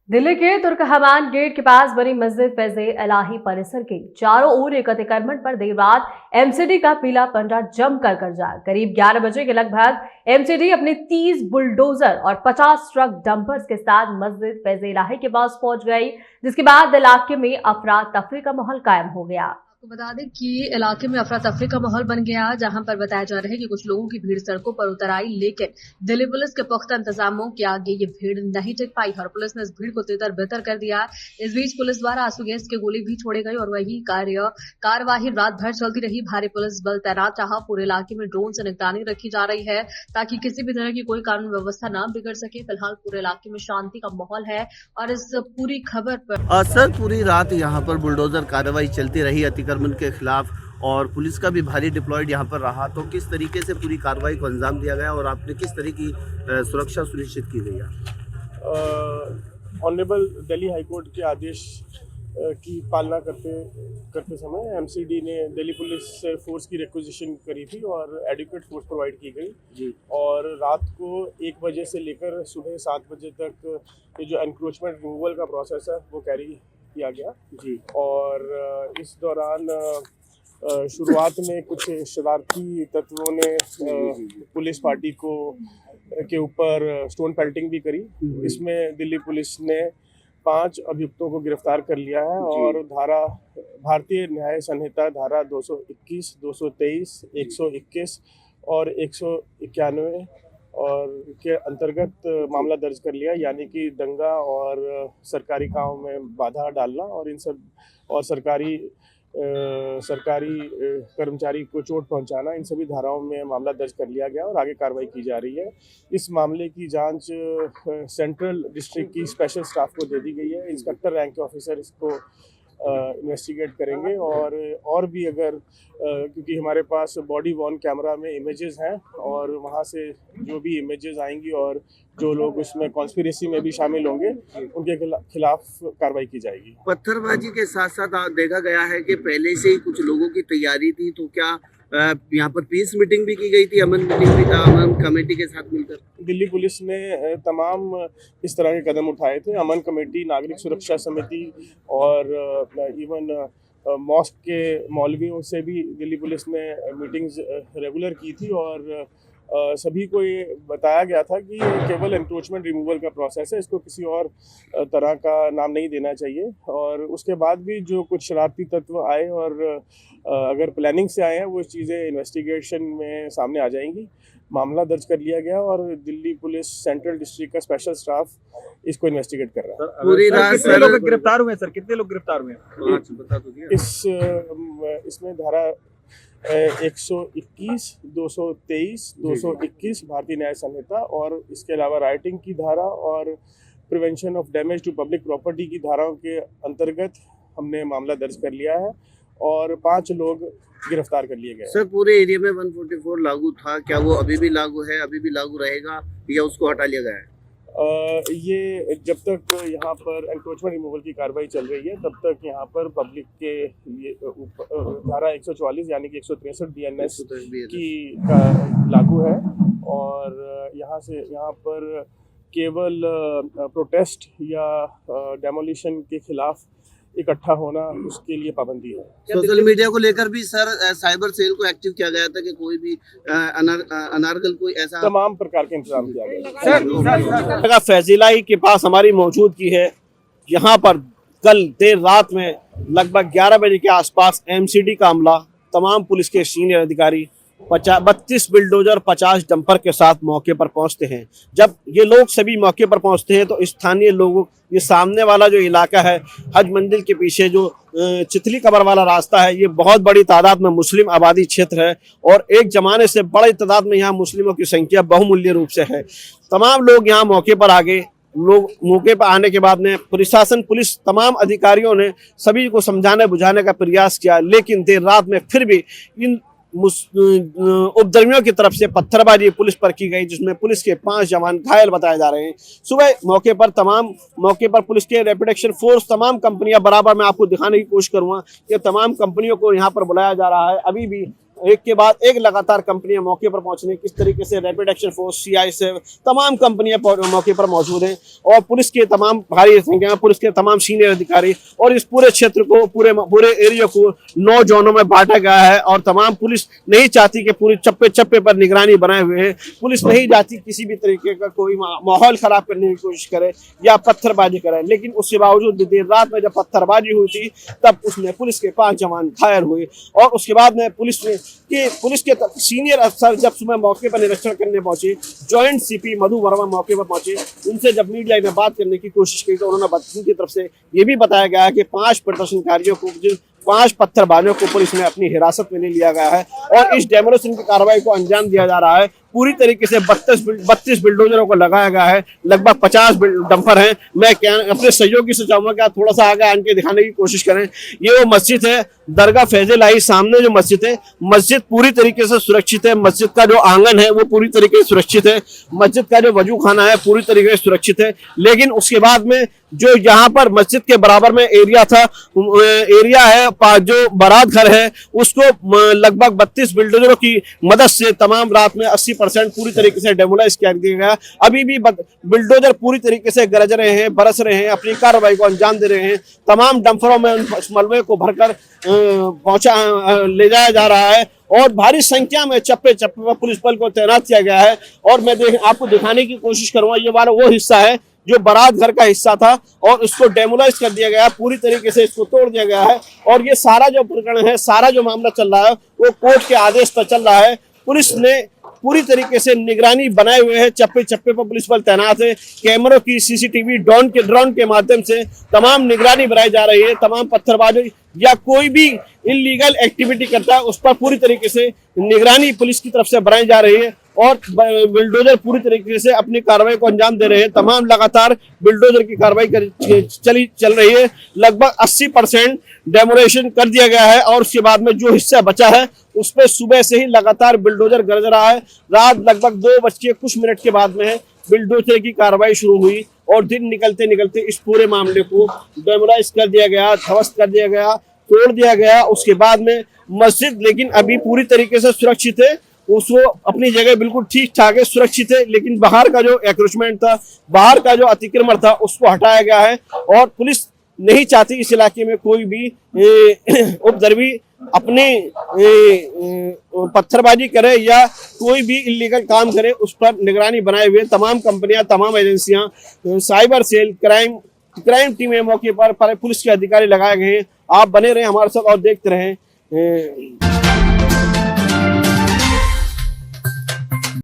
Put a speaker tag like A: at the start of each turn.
A: दिल्ली के तुर्कहमान गेट के पास बनी मस्जिद फैज़ इलाही परिसर के चारों ओर एक अतिक्रमण पर देर रात एमसीडी का पीला पंडा जमकर गरजा। करीब 11 बजे के लगभग एमसीडी अपने 30 बुलडोजर और 50 ट्रक डंपर्स के साथ मस्जिद फैज़ इलाही के पास पहुंच गई, जिसके बाद इलाके में अफरा तफरी का माहौल कायम हो गया। आपको बता दें कि इलाके में अफरा तफरी का माहौल बन गया, जहां पर बताया जा रहा है कि कुछ लोगों की भीड़ सड़कों पर उतर आई, लेकिन दिल्ली पुलिस के पुख्ता इंतजामों के आगे ये भीड़ नहीं टिक पाई और पुलिस ने इस भीड़ को तितर बितर कर दिया। इस बीच पुलिस द्वारा आंसू गैस की गोली भी छोड़ी गई और वही कार्यवाही रात भर चलती रही। भारी पुलिस बल तैनात रहा। पूरे इलाके में ड्रोन से निगरानी रखी जा रही है ताकि किसी भी तरह की कोई कानून व्यवस्था न बिगड़ सके। फिलहाल पूरे इलाके में शांति का माहौल है और इस पूरी खबर पर
B: सर पूरी रात यहाँ पर बुलडोजर कार्रवाई चलती रही अतिक्रमण के खिलाफ और पुलिस का भी भारी डिप्लॉयड यहाँ पर रहा। तो किस तरीके से पूरी कार्रवाई को अंजाम दिया गया और आपने किस तरह की सुरक्षा सुनिश्चित की गई है?
C: ऑनरेबल दिल्ली हाई कोर्ट के आदेश की पालना करते समय एमसीडी ने दिल्ली पुलिस से फोर्स की रिक्विजिशन करी थी और एडिक्वेट फोर्स प्रोवाइड की गई
B: जी।
C: और रात को 1 बजे से लेकर सुबह 7 बजे तक ये जो एनक्रोचमेंट रिमूवल का प्रोसेस है वो कैरी किया गया
B: जी।
C: और इस दौरान शुरुआत में कुछ शरारती तत्वों ने पुलिस पार्टी के ऊपर स्टोन पेल्टिंग भी करी। इसमें दिल्ली पुलिस ने 5 अभियुक्तों को गिरफ्तार कर लिया है और भारतीय न्याय संहिता धारा 221, 223, 121 और 191 और के अंतर्गत मामला दर्ज कर लिया, यानी कि दंगा और सरकारी काम में बाधा डालना और इन सब और सरकारी कर्मचारी को चोट पहुंचाना, इन सभी धाराओं में मामला दर्ज कर लिया गया और आगे कार्रवाई की जा रही है। इस मामले की जांच सेंट्रल डिस्ट्रिक्ट की स्पेशल स्टाफ को दे दी गई है। इंस्पेक्टर रैंक के ऑफिसर इसको इन्वेस्टिगेट करेंगे और भी अगर क्योंकि हमारे पास बॉडी वॉर्न कैमरा में इमेजेस हैं और वहाँ से जो भी इमेजेस आएंगी और जो लोग उसमें कॉन्स्पिरेसी में भी शामिल होंगे उनके खिलाफ कार्रवाई की जाएगी।
B: पत्थरबाजी के साथ साथ देखा गया है कि पहले से ही कुछ लोगों की तैयारी थी, तो क्या यहाँ पर पीस मीटिंग भी की गई थी, अमन मीटिंग भी था अमन कमेटी के साथ मिलकर?
C: दिल्ली पुलिस ने तमाम इस तरह के कदम उठाए थे। अमन कमेटी, नागरिक सुरक्षा समिति और इवन मॉस्क के मौलवियों से भी दिल्ली पुलिस ने मीटिंग्स रेगुलर की थी और सभी को ये बताया गया था कि ये केवल एनक्रोचमेंट रिमूवल का प्रोसेस है, इसको किसी और तरह का नाम नहीं देना चाहिए। और उसके बाद भी जो कुछ शरारती तत्व आए और अगर प्लानिंग से आए हैं वो चीज़ें इन्वेस्टिगेशन में सामने आ जाएंगी। मामला दर्ज कर लिया गया और दिल्ली पुलिस सेंट्रल डिस्ट्रिक्ट का स्पेशल स्टाफ इसको इन्वेस्टिगेट कर रहा है।
D: पूरी रात कितने लोग गिरफ्तार हुए सर? कितने लोग गिरफ्तार हुए?
B: बता दो।
C: इसमें धारा 121, 223, 221 भारतीय न्याय संहिता और इसके अलावा राइटिंग की धारा और prevention of damage to public property की धाराओं के अंतर्गत हमने मामला दर्ज कर लिया है और 5 लोग गिरफ्तार कर लिए गए।
B: सर पूरे एरिया में 144 लागू था, क्या वो अभी भी लागू है, अभी भी लागू रहेगा या उसको हटा लिया गया है?
C: ये जब तक यहाँ पर एनक्रोचमेंट रिमूवल की कार्रवाई चल रही है तब तक यहाँ पर पब्लिक के लिए धारा 144 यानी कि 163 BNS की लागू है और यहाँ पर केवल प्रोटेस्ट या डेमोलिशन के खिलाफ इकट्ठा होना उसके लिए पाबंदी है।
B: सोशल मीडिया को लेकर भी सर साइबर सेल को एक्टिव किया गया था कि कोई भी अनारकल कोई ऐसा
C: तमाम प्रकार के इंतजाम किया गया।
E: जगह फैज़ इलाही के पास हमारी मौजूदगी है। यहाँ पर कल देर रात में लगभग 11 बजे के आसपास एमसीडी का अमला, तमाम पुलिस के सीनियर अधिकारी 32 बिल्डोजर 50 डंपर के साथ मौके पर पहुंचते हैं। जब ये लोग सभी मौके पर पहुंचते हैं तो स्थानीय लोगों, ये सामने वाला जो इलाका है हज मंदिर के पीछे जो चितली कबर वाला रास्ता है, ये बहुत बड़ी तादाद में मुस्लिम आबादी क्षेत्र है और एक जमाने से बड़ी तादाद में यहाँ मुस्लिमों की संख्या बहुमूल्य रूप से है। तमाम लोग यहाँ मौके पर आ गए। लोग मौके पर आने के बाद में प्रशासन, पुलिस, तमाम अधिकारियों ने सभी को समझाने बुझाने का प्रयास किया, लेकिन देर रात में फिर भी इन उपद्रवियों की तरफ से पत्थरबाजी पुलिस पर की गई, जिसमें पुलिस के 5 जवान घायल बताए जा रहे हैं। सुबह मौके पर पुलिस के रैपिड एक्शन फोर्स, तमाम कंपनियां, बराबर मैं आपको दिखाने की कोशिश करूंगा कि तमाम कंपनियों को यहां पर बुलाया जा रहा है। अभी भी एक के बाद एक लगातार कंपनियां मौके पर पहुंचने, किस तरीके से रैपिड एक्शन फोर्स, CI तमाम कंपनियां मौके पर मौजूद हैं और पुलिस के तमाम भारी संख्या में पुलिस के तमाम सीनियर अधिकारी और इस पूरे क्षेत्र को पूरे एरिया को 9 जोनों में बांटा गया है और तमाम पुलिस नहीं चाहती कि पूरी चप्पे चप्पे पर निगरानी बनाए हुए है। पुलिस नहीं चाहती किसी भी तरीके का कोई माहौल खराब करने की कोशिश करे या पत्थरबाजी करे, लेकिन उसके बावजूद देर रात में जब पत्थरबाजी हुई थी तब उसमें पुलिस के 5 जवान घायल हुए और उसके बाद में पुलिस के सीनियर अफसर जब सुबह मौके पर निरीक्षण करने पहुंचे, जॉइंट CP मधु वर्मा मौके पर पहुंचे, उनसे जब मीडिया में बात करने की कोशिश की तो उन्होंने उनकी तरफ से ये भी बताया गया कि 5 प्रदर्शनकारियों को, जिन 5 पत्थरबाजों को पुलिस ने अपनी हिरासत में ले लिया गया है और इस डेमोलिशन की कार्रवाई को अंजाम दिया जा रहा है। पूरी तरीके से 32 बिल्डोजरों को लगाया गया है, लगभग 50 डंपर हैं। मैं अपने सहयोगी से चाहूंगा कि आप थोड़ा सा आगे आके दिखाने की कोशिश करें। ये वो मस्जिद है दरगाह फैजल सामने जो मस्जिद है, मस्जिद पूरी तरीके से सुरक्षित है। मस्जिद का जो आंगन है वो पूरी तरीके से सुरक्षित है। मस्जिद का जो वजू खाना है पूरी तरीके से सुरक्षित है। लेकिन उसके बाद में जो यहाँ पर मस्जिद के बराबर में एरिया है, जो बारात घर है, उसको लगभग 32 बिल्डरों की मदद से तमाम रात में 80% पूरी तरीके से डेमोलाइज कर दिया गया। अभी भी बिल्डोजर पूरी तरीके से गरज रहे हैं, बरस रहे हैं, अपनी कार्रवाई को अंजाम दे रहे हैं। तमाम डंपरों में मलबे को भरकर ले जाया जा रहा है और भारी संख्या में चप्पे चप्पे पर पुलिस बल को तैनात किया गया है। और मैं आपको दिखाने की कोशिश करूंगा, ये वाला वो हिस्सा है जो बारात घर का हिस्सा था और उसको डेमोलाइज कर दिया गया, पूरी तरीके से इसको तोड़ दिया गया है। और ये सारा जो प्रकरण है, सारा जो मामला चल रहा है वो कोर्ट के आदेश पर चल रहा है। पुलिस ने पूरी तरीके से निगरानी बनाए हुए है, चप्पे चप्पे पर पुलिस बल तैनात है। कैमरों की, CCTV ड्रोन के माध्यम से तमाम निगरानी बनाई जा रही है। तमाम पत्थरबाजी या कोई भी इलीगल एक्टिविटी करता है उस पर पूरी तरीके से निगरानी पुलिस की तरफ से बनाई जा रही है और बिल्डोजर पूरी तरीके से अपनी कार्रवाई को अंजाम दे रहे हैं। तमाम लगातार बिल्डोजर की कार्रवाई चल रही है। लगभग 80% डेमोलेशन कर दिया गया है और उसके बाद में जो हिस्सा बचा है उस पर सुबह से ही लगातार बिल्डोजर गरज रहा है। रात लगभग 2 कुछ मिनट के बाद में बिल्डोजर की कार्रवाई शुरू हुई और दिन निकलते निकलते इस पूरे मामले को डेमोलाइज कर दिया गया, ध्वस्त कर दिया गया, तोड़ दिया गया। उसके बाद में मस्जिद लेकिन अभी पूरी तरीके से सुरक्षित है, उसको अपनी जगह बिल्कुल ठीक ठाक है, सुरक्षित है। लेकिन बाहर का जो एक्रोचमेंट था, बाहर का जो अतिक्रमण था, उसको हटाया गया है और पुलिस नहीं चाहती इस इलाके में कोई भी उपद्रवी अपनी पत्थरबाजी करे या कोई भी इलीगल काम करे, उस पर निगरानी बनाए हुए तमाम कंपनियां, तमाम एजेंसियां, साइबर सेल, क्राइम टीमें मौके पर पुलिस के अधिकारी लगाए गए हैं। आप बने रहे हमारे साथ और देखते रहें।